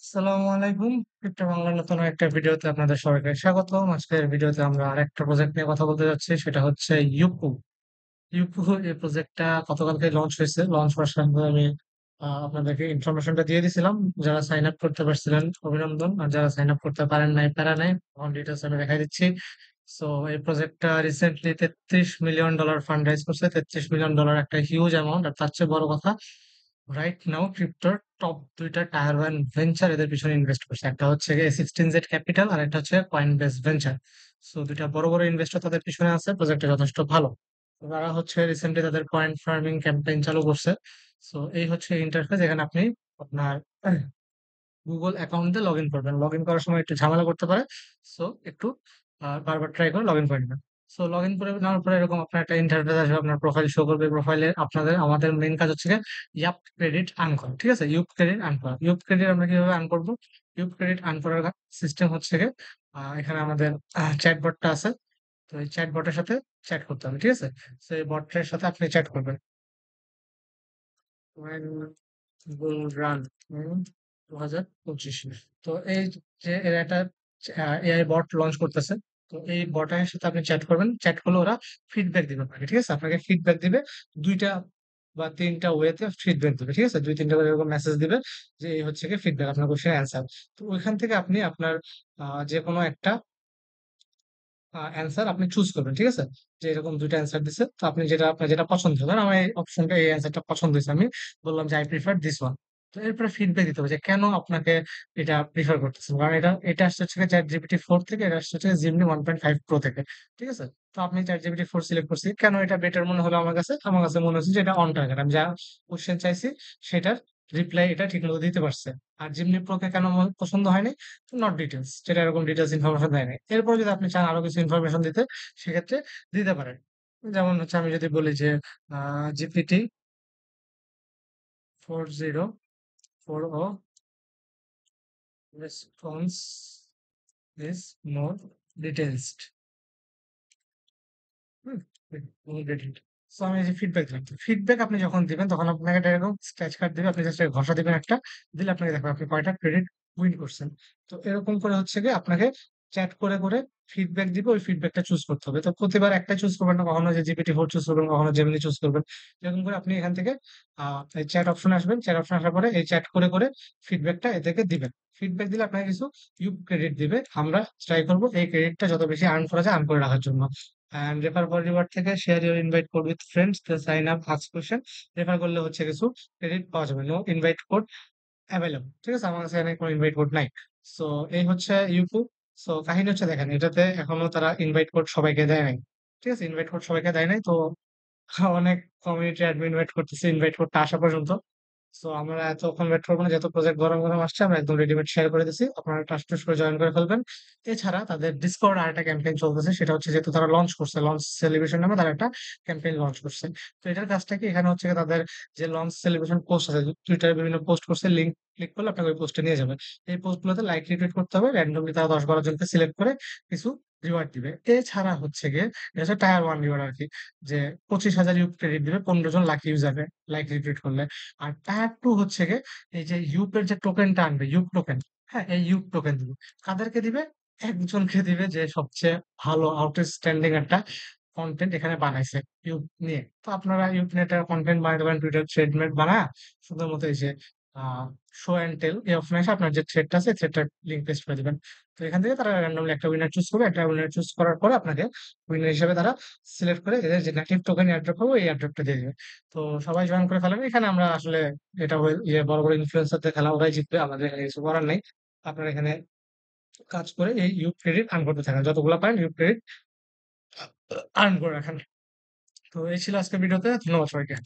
আসসালামু আলাইকুম। ক্রিপ্টো বাংলার নতুন একটা ভিডিওতে আপনাদের সবাইকে স্বাগতম। আজকের ভিডিওতে আমরা আরেকটা প্রজেক্ট নিয়ে কথা বলতে যাচ্ছি, সেটা হচ্ছে ইউকু। ইউকু এই প্রজেক্টটা গতকালকে লঞ্চ হয়েছে। লঞ্চ হওয়ার সঙ্গে আমি আপনাদেরকে ইনফরমেশনটা দিয়ে দিছিলাম। যারা সাইন আপ করতে পারছিলেন অভিনন্দন, আর যারা সাইন আপ করতে পারেন নাই প্যারা নাই, অন ডিটেলস আমি দেখাই দিচ্ছি। সো এই প্রজেক্টটা রিসেন্টলি $33 মিলিয়ন ফান্ড রাইজ করছে। $33 মিলিয়ন একটা হিউজ অ্যামাউন্ট। আর তার চেয়ে বড় কথা, রাইট নাও ক্রিপ্টোর টপ দুইটা টায়ার ওয়ান ভেঞ্চার এদের পিছনে ইনভেস্ট করছে। একটা হচ্ছে A16Z ক্যাপিটাল, আর একটা হচ্ছে কয়েনবেস ভেঞ্চার। সো দুইটা বড় বড় ইনভেস্টর তাদের পিছনে আছে। প্রজেক্টটা যথেষ্ট ভালো। তো তারা হচ্ছে রিসেন্টলি তাদের কয়েন ফার্মিং ক্যাম্পেইন চালু করছে। সো এই হচ্ছে ইন্টারফেস। এখানে আপনি আপনার গুগল অ্যাকাউন্টে লগ ইন করবেন। লগ ইন করার সময় একটু ঝামেলা করতে পারে। সো একটু বারবার ট্রাই করে লগ ইন করে নেবেন। সো লগ ইন করে নেওয়ার পরে এরকম আপনার একটা ইন্টারফেস আসবে, আপনার প্রোফাইল শো করবে। প্রোফাইলে আমাদের মেইন কাজ হচ্ছে ইয়াপ ক্রেডিট আর্ন করা। ঠিক আছে, ইউপ ক্রেডিট আর্ন করা। ইউপ ক্রেডিট আমরা কিভাবে আর্ন করবো? ইউপ ক্রেডিট আর্ন করার সিস্টেম হচ্ছে এখানে আমাদের চ্যাটবটটা আছে। তো এই চ্যাটবটের সাথে চ্যাট করতে হবে। ঠিক আছে, তো এই বটের সাথে আপনি চ্যাট করবেন। Google run 2025। তো এই যে এরা একটা এআই বট লঞ্চ করতেছে। তো এই বটের সাথে আপনি চ্যাট করবেন। চ্যাট করলে ওরা ফিডব্যাক দিবে আপনাকে। ঠিক আছে, আপনাকে ফিডব্যাক দিবে দুইটা বা তিনটা ওয়েতে ফিডব্যাক দিবে। ঠিক আছে, দুই তিনটা করে এরকম মেসেজ দিবে যে এই হচ্ছে কি ফিডব্যাক, আপনার কোশ্চেন অ্যান্সার। তো ওইখান থেকে আপনি আপনার যে কোনো একটা অ্যান্সার আপনি চুজ করবেন। ঠিক আছে, যে এরকম দুইটা অ্যান্সার দিছে, তো আপনি যেটা আপনার যেটা পছন্দ হবে। আমার এই অপশনটা এই অ্যান্সারটা পছন্দ হয়েছে, আমি বললাম যে আই প্রিফার দিস ওয়ান। তো এরপরে ফিডব্যাক দিতে হবে যে কেন আপনাকে এটা প্রিফার করতেছেন। কারণ এটা আসছে হচ্ছে ChatGPT 4 থেকে, এটা আসছে হচ্ছে Gemini 1.5 Pro থেকে। ঠিক আছে, তো আপনি ChatGPT 4 সিলেক্ট করছি কেন? এটা বেটার মনে হলো আমার কাছে মনে হচ্ছে যে এটা অন টার্গেট। আমি যা কোশ্চেন চাইছি সেটার রিপ্লাই এটা ঠিক মতো দিতে পারছে। আর জিমনি প্রোকে কেন আমার পছন্দ হয়নি? নট ডিটেলস, যেটা এরকম ডিটেলস ইনফরমেশন দেয় নাই। এরপর যদি আপনি চান আরো কিছু ইনফরমেশন দিতে, সেক্ষেত্রে দিতে পারেন। যেমন হচ্ছে আমি যদি বলি যে GPT 4040 response is more detailed. Hmm, so আমি এই যে ফিডব্যাক দিলাম। ফিডব্যাক আপনি যখন দিবেন তখন আপনাকে একটা এরকম স্ক্র্যাচ কার্ড দিবে। আপনি জাস্ট ঘষা দিবেন একটা, দিলে আপনাকে দেখবেন আপনি কয়টা ক্রেডিট উইন করছেন। তো এরকম করে হচ্ছে কি আপনাকে চ্যাট করে করে ফিডব্যাক দিবে। ওই ফিডব্যাকটা চুজ করতে হবে। তো প্রতিবার একটা চুজ করবেন না, কখনো যে GPT 4 চুজ করবেন, কখনো জেমিনি চুজ করবেন। এরকম করে আপনি এখান থেকে এই চ্যাট অপশনে আসবেন। চ্যাট অপশন আসার পরে এই চ্যাট করে করে ফিডব্যাকটা এ থেকে দিবেন। ফিডব্যাক দিলে আপনাকে কিছু ইউব ক্রেডিট দিবে। আমরা ট্রাই করবো এই ক্রেডিটটা যত বেশি আর্ন করা যায় আর্ন করে রাখার জন্য। অ্যান্ড রেফার ফর রিওয়ার্ড থেকে share your invite code with friends, sign up, ask question. Refer করলে হচ্ছে কিছু ক্রেডিট পাওয়া যাবে। No invite code available. ঠিক আছে, আমার কাছে এখানে কোনো ইনভাইট কোড নাই। সো এই হচ্ছে ইউটিউব। সো কাহিনী হচ্ছে দেখেন, এটাতে এখনো তারা ইনভাইট কোড সবাইকে দেয় নাই। ঠিক আছে, ইনভাইট কোড সবাইকে দেয় নাই। তো অনেক কমিউনিটি অ্যাডমিন ওয়েট করতেছে ইনভাইট কোডটা আসা পর্যন্ত। সো আমরা এতক্ষণ ওয়েট করবো না, যেহেতু প্রজেক্ট গরম গরম আসছে আমরা একদম রেডিমেড শেয়ার করে দিচ্ছি, আপনারা টাস টুস করে জয়েন করে ফেলবেন। এছাড়া তাদের ডিসকর্ড আর একটা ক্যাম্পেইন চলতেছে, সেটা হচ্ছে যেহেতু তারা লঞ্চ করছে, লঞ্চ সেলিব্রেশন নামে তারা একটা ক্যাম্পেইন লঞ্চ করছে। তো এটার কাজটা কি, এখানে হচ্ছে তাদের যে লঞ্চ সেলিব্রেশন পোস্ট আছে, টুইটারে বিভিন্ন পোস্ট করছে, লিঙ্ক ক্লিক করলে আপনাকে ওই পোস্টে নিয়ে যাবে। এই পোস্ট গুলোতে লাইক রিটুইট করতে হবে। র্যান্ডমলি তারা 10-12 জনকে সিলেক্ট করে কিছু রিওয়ার্ড দিবে। এছাড়া হচ্ছে গিয়ে এটা হচ্ছে টায়ার ওয়ান রিওয়ার্ড আর কি, যে 25,000 ইউপ ক্রেডিট দিবে 15 জন লাকি ইউজারকে লাইক রিটুইট করলে। আর টায়ার টু হচ্ছে গিয়ে এই যে ইউপের যে টোকেনটা আনবে, ইউপ টোকেন। হ্যাঁ, এই ইউপ টোকেন দিবে। কাদেরকে দিবে? একজনকে দিবে যে সবচেয়ে ভালো আউটস্ট্যান্ডিং একটা কন্টেন্ট এখানে বানাইছে ইউপ নিয়ে। তো আপনারা ইউপ নিয়ে একটা কন্টেন্ট বানাতে পারেন, টুইটার থ্রেড বানায় সুন্দর মতো এই যে শো অ্যান্ড টেল এই অপশনে এসে আপনার যে থ্রেডটা আছে থ্রেডটার লিঙ্ক পেস্ট করে দিবেন। তো এখান থেকে তারা র্যান্ডমলি একটা উইনার চুজ করবে। একটা উইনার চুজ করার পরে আপনাকে উইনার হিসেবে তারা সিলেক্ট করে এদের যে নেটিভ টোকেন এয়ারড্রপ হবে এই এয়ারড্রপটা দিয়ে দিবে। তো সবাই জয়েন করে ফেলেন। এখানে আমরা আসলে এটা ইয়ে বড় বড় ইনফ্লুয়েন্সারদের খেলা, ওরাই জিতবে, আমাদের এখানে কিছু করার নেই। আপনারা এখানে কাজ করে এই ইউপ ক্রেডিট আর্ন করতে থাকেন, যতগুলো পারেন ইউপ ক্রেডিট আর্ন করে রাখেন। তো এই ছিল আজকের ভিডিওতে। ধন্যবাদ সবাইকে।